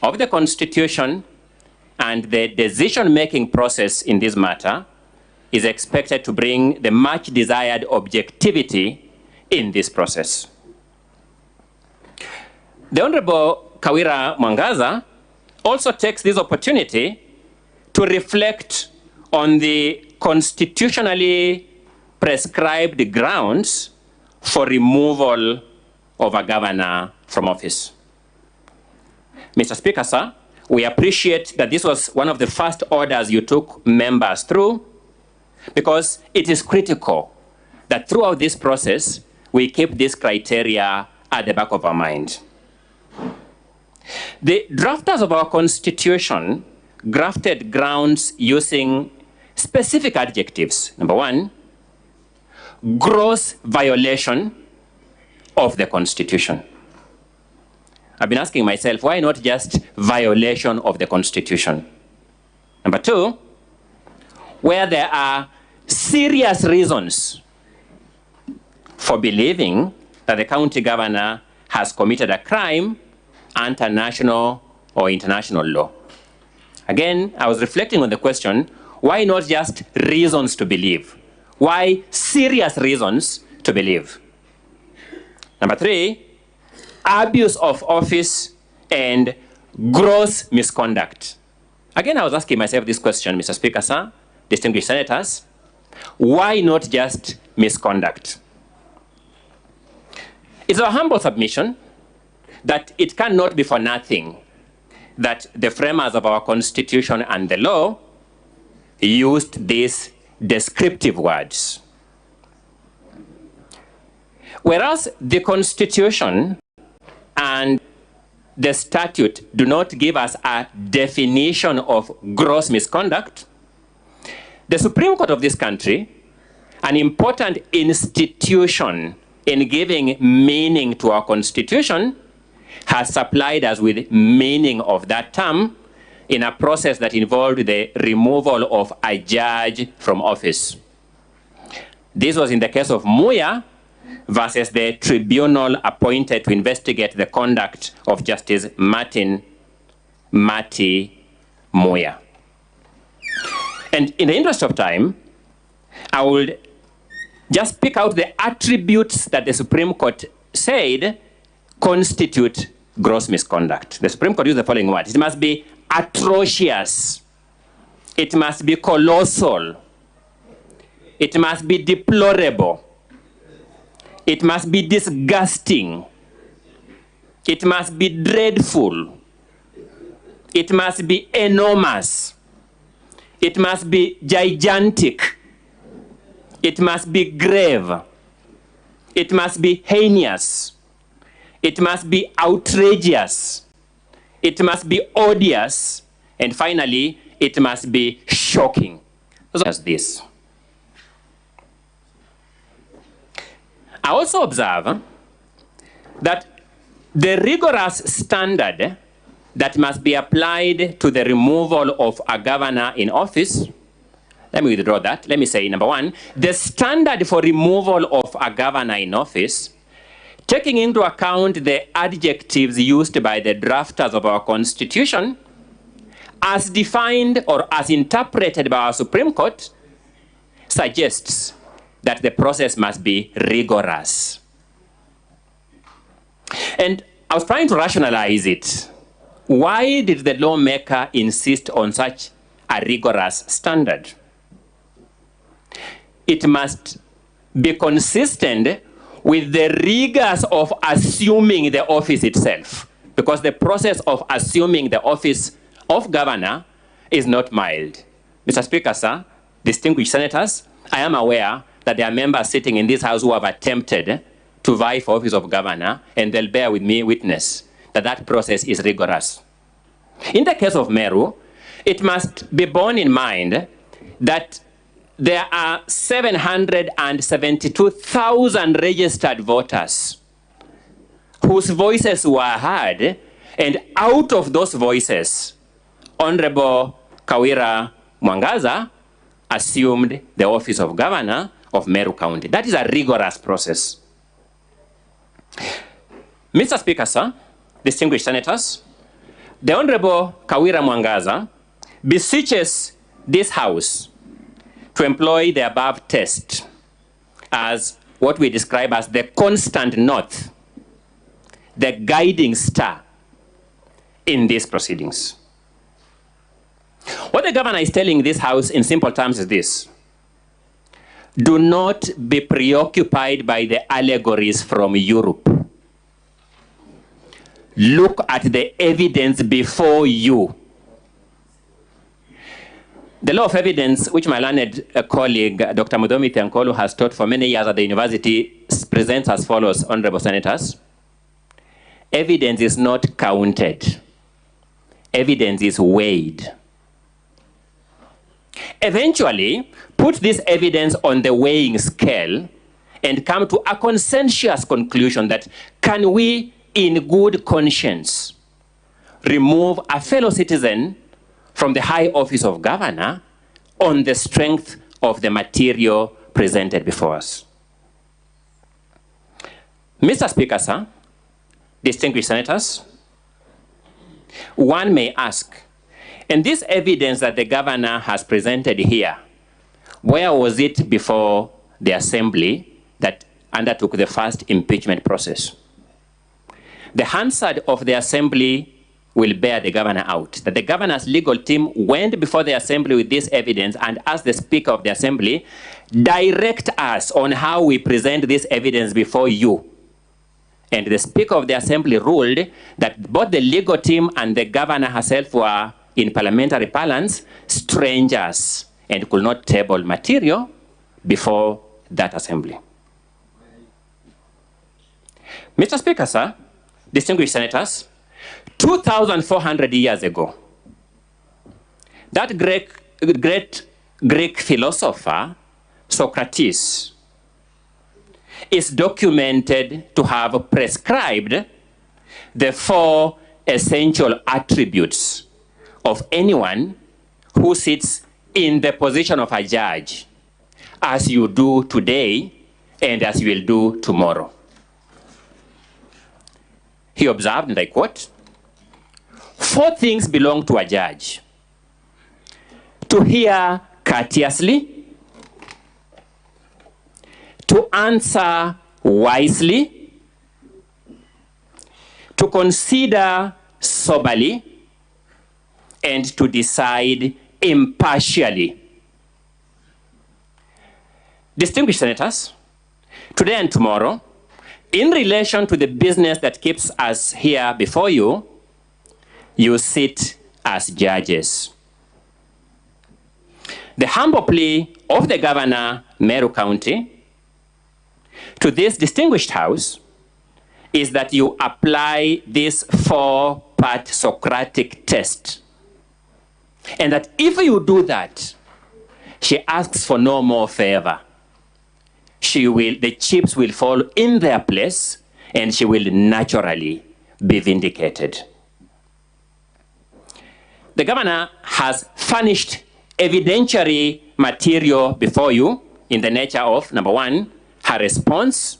of the Constitution and the decision-making process in this matter is expected to bring the much desired objectivity in this process. The Honorable KAWIRA MWANGAZA also takes this opportunity to reflect on the constitutionally prescribed grounds for removal of a governor from office. Mr. Speaker, sir, we appreciate that this was one of the first orders you took members through, because it is critical that throughout this process, we keep this criteria at the back of our mind. The drafters of our Constitution grafted grounds using specific adjectives. Number one, gross violation of the Constitution. I've been asking myself, why not just violation of the Constitution? Number two, where there are serious reasons for believing that the county governor has committed a crime under national or international law. Again, I was reflecting on the question, why not just reasons to believe? Why serious reasons to believe? Number three, abuse of office and gross misconduct. Again, I was asking myself this question, Mr. Speaker, sir, distinguished senators, why not just misconduct? It's our humble submission that it cannot be for nothing that the framers of our Constitution and the law used these descriptive words. Whereas the Constitution and the statute do not give us a definition of gross misconduct, the Supreme Court of this country, an important institution in giving meaning to our Constitution, has supplied us with meaning of that term in a process that involved the removal of a judge from office. This was in the case of Muya versus the tribunal appointed to investigate the conduct of Justice Martin Mati Muya. And in the interest of time, I will just pick out the attributes that the Supreme Court said constitute gross misconduct. The Supreme Court used the following words: it must be atrocious, it must be colossal, it must be deplorable, it must be disgusting, it must be dreadful, it must be enormous, it must be gigantic, it must be grave, it must be heinous, it must be outrageous, it must be odious, and finally, it must be shocking. As this. I also observe that the rigorous standard that must be applied to the removal of a governor in office, let me withdraw that. Let me say, number one, the standard for removal of a governor in office, taking into account the adjectives used by the drafters of our Constitution, as defined or as interpreted by our Supreme Court, suggests that the process must be rigorous. And I was trying to rationalize it. Why did the lawmaker insist on such a rigorous standard? It must be consistent with the rigors of assuming the office itself, because the process of assuming the office of governor is not mild. Mr. Speaker, sir, distinguished senators, I am aware that there are members sitting in this house who have attempted to vie for office of governor, and they'll bear with me witness that that process is rigorous. In the case of MERU, it must be borne in mind that there are 772,000 registered voters whose voices were heard, and out of those voices, Honorable KAWIRA MWANGAZA assumed the office of governor of Meru County. That is a rigorous process. Mr. Speaker, sir, distinguished senators, The Honorable KAWIRA MWANGAZA beseeches this House to employ the above test as what we describe as the constant north, the guiding star in these proceedings. What the governor is telling this House in simple terms is this: do not be preoccupied by the allegories from Europe. Look at the evidence before you. The law of evidence, which my learned colleague, Dr. Mudomi Thiankolu, has taught for many years at the university, presents as follows, honorable senators. Evidence is not counted. Evidence is weighed. Eventually, put this evidence on the weighing scale and come to a consensuous conclusion that can we, in good conscience, remove a fellow citizen from the high office of governor on the strength of the material presented before us. Mr. Speaker, sir, distinguished senators, one may ask, and this evidence that the governor has presented here, where was it before the assembly that undertook the first impeachment process? The Hansard of the assembly will bear the governor out. That the governor's legal team went before the assembly with this evidence and asked the Speaker of the assembly, direct us on how we present this evidence before you. And the Speaker of the assembly ruled that both the legal team and the governor herself were, in parliamentary parlance, strangers and could not table material before that assembly. Mr. Speaker, sir, distinguished senators, 2,400 years ago, that great Greek philosopher, Socrates, is documented to have prescribed the 4 essential attributes of anyone who sits in the position of a judge, as you do today and as you will do tomorrow. He observed, and I quote, 4 things belong to a judge: to hear courteously, to answer wisely, to consider soberly, and to decide impartially. Distinguished senators, today and tomorrow, in relation to the business that keeps us here before you, you sit as judges. The humble plea of the governor, Meru County, to this distinguished House is that you apply this 4-part Socratic test. And that if you do that, she asks for no more favor. The chips will fall in their place and she will naturally be vindicated. The governor has furnished evidentiary material before you in the nature of, number 1, her response,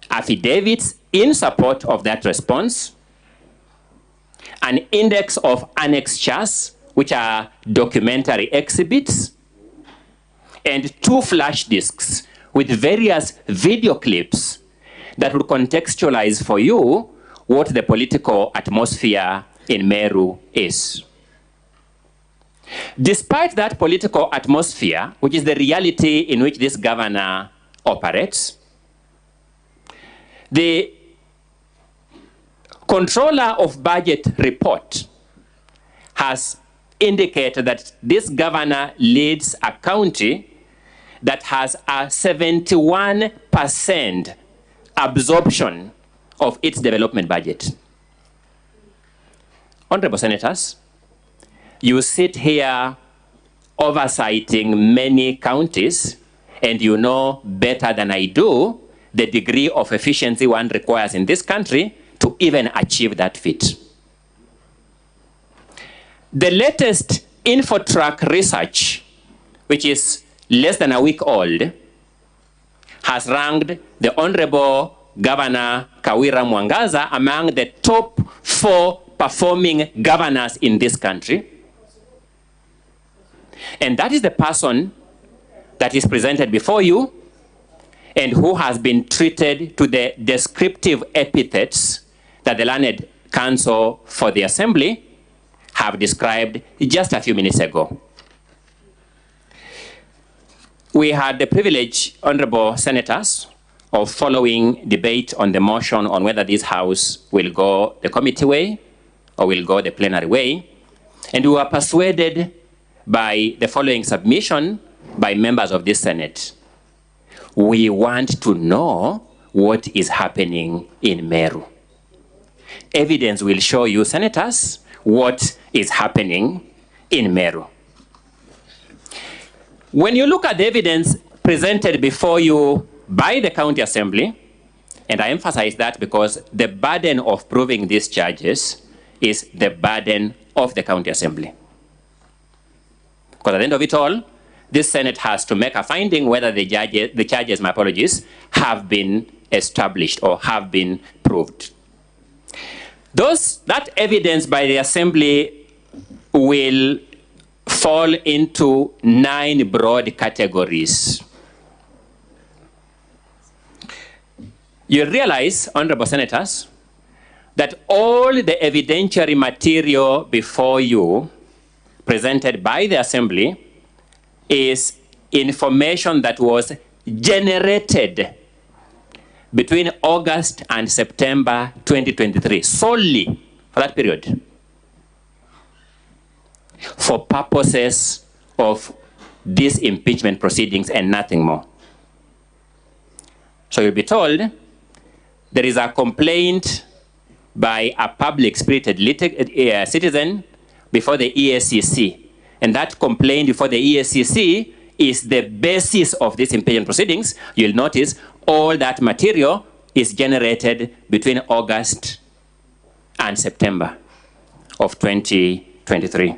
affidavits in support of that response, an index of annexures, which are documentary exhibits, and 2 flash disks with various video clips that would contextualize for you what the political atmosphere in Meru is. Despite that political atmosphere, which is the reality in which this governor operates, the Controller of Budget report has indicated that this governor leads a county that has a 71% absorption of its development budget. Honorable senators, you sit here oversighting many counties, and you know better than I do the degree of efficiency one requires in this country to even achieve that feat. The latest InfoTrack research, which is less than a week old, has ranked the Honorable Governor KAWIRA MWANGAZA among the top 4% performing governors in this country. And that is the person that is presented before you and who has been treated to the descriptive epithets that the learned counsel for the Assembly have described just a few minutes ago. We had the privilege, honorable senators, of following debate on the motion on whether this House will go the committee way or will go the plenary way. And we were persuaded by the following submission by members of this Senate. We want to know what is happening in Meru. Evidence will show you, senators, what is happening in Meru. When you look at the evidence presented before you by the County Assembly, and I emphasize that because the burden of proving these charges is the burden of the County Assembly. Because at the end of it all, this Senate has to make a finding whether the charges, my apologies, have been established or have been proved. That evidence by the Assembly will fall into 9 broad categories. You'll realize, honorable senators, that all the evidentiary material before you presented by the Assembly is information that was generated between August and September 2023, solely for that period, for purposes of these impeachment proceedings and nothing more. So you'll be told there is a complaint by a public-spirited citizen before the EACC. And that complaint before the EACC is the basis of these impeachment proceedings. You'll notice all that material is generated between August and September of 2023.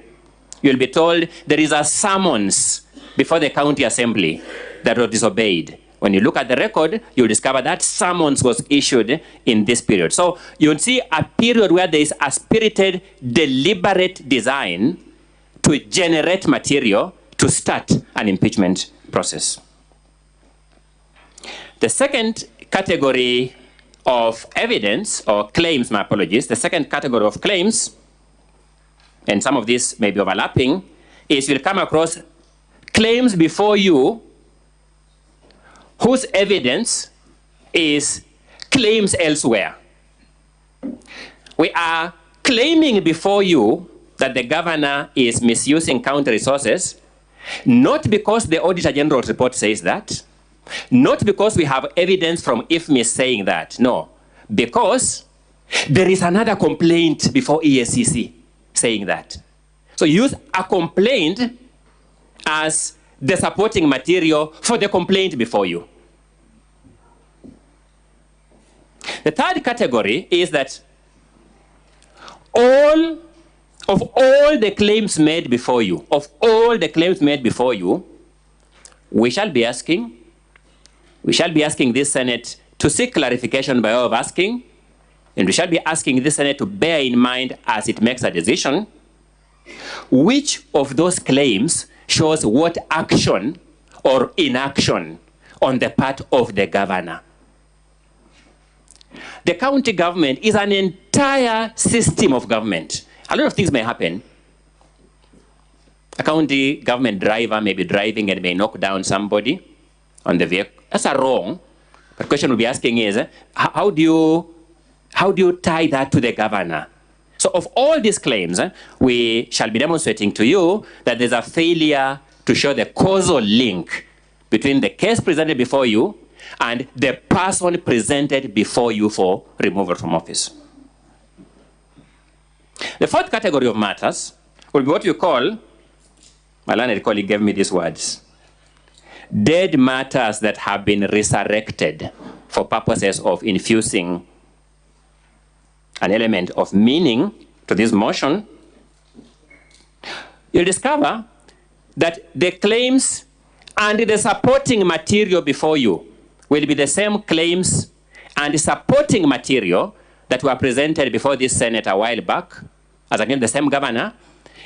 You'll be told there is a summons before the County Assembly that was disobeyed. When you look at the record, you'll discover that summons was issued in this period. So you'll see a period where there is a spirited, deliberate design to generate material to start an impeachment process. The second category of evidence, or claims, my apologies, the second category of claims, and some of these may be overlapping, is you'll come across claims before you whose evidence is claims elsewhere. We are claiming before you that the governor is misusing county resources, not because the Auditor General's report says that, not because we have evidence from IFMIS saying that, no, because there is another complaint before EACC saying that. So use a complaint as the supporting material for the complaint before you. The third category is that all the claims made before you, we shall be asking this Senate to seek clarification by way of asking, and we shall be asking this Senate to bear in mind as it makes a decision, which of those claims shows what action or inaction on the part of the governor. The county government is an entire system of government. A lot of things may happen. A county government driver may be driving and may knock down somebody on the vehicle. That's a wrong. The question we'll be asking is, how do you tie that to the governor? So of all these claims, we shall be demonstrating to you that there's a failure to show the causal link between the case presented before you and the person presented before you for removal from office. The fourth category of matters will be what you call, my learned colleague gave me these words, dead matters that have been resurrected for purposes of infusing an element of meaning to this motion. You'll discover that the claims and the supporting material before you will be the same claims and supporting material that were presented before this Senate a while back as against the same governor,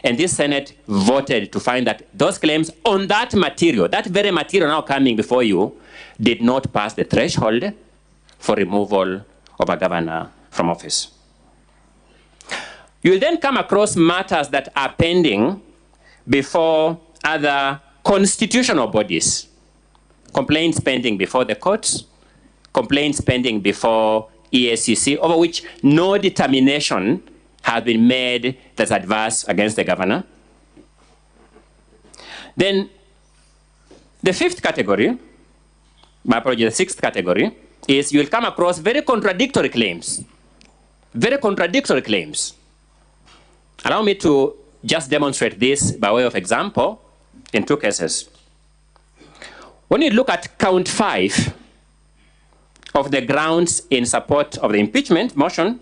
and this Senate voted to find that those claims on that material, that very material now coming before you, did not pass the threshold for removal of a governor from office. You will then come across matters that are pending before other constitutional bodies. Complaints pending before the courts, complaints pending before EACC, over which no determination has been made that's adverse against the governor. Then the fifth category, my apologies, the sixth category, is you will come across very contradictory claims. Very contradictory claims. Allow me to just demonstrate this by way of example in two cases. When you look at count 5 of the grounds in support of the impeachment motion,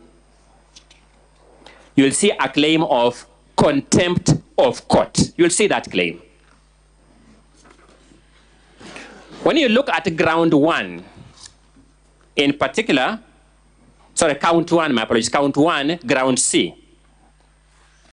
you'll see a claim of contempt of court. You'll see that claim. When you look at ground 1, in particular, sorry, count 1, my apologies, count 1, ground C.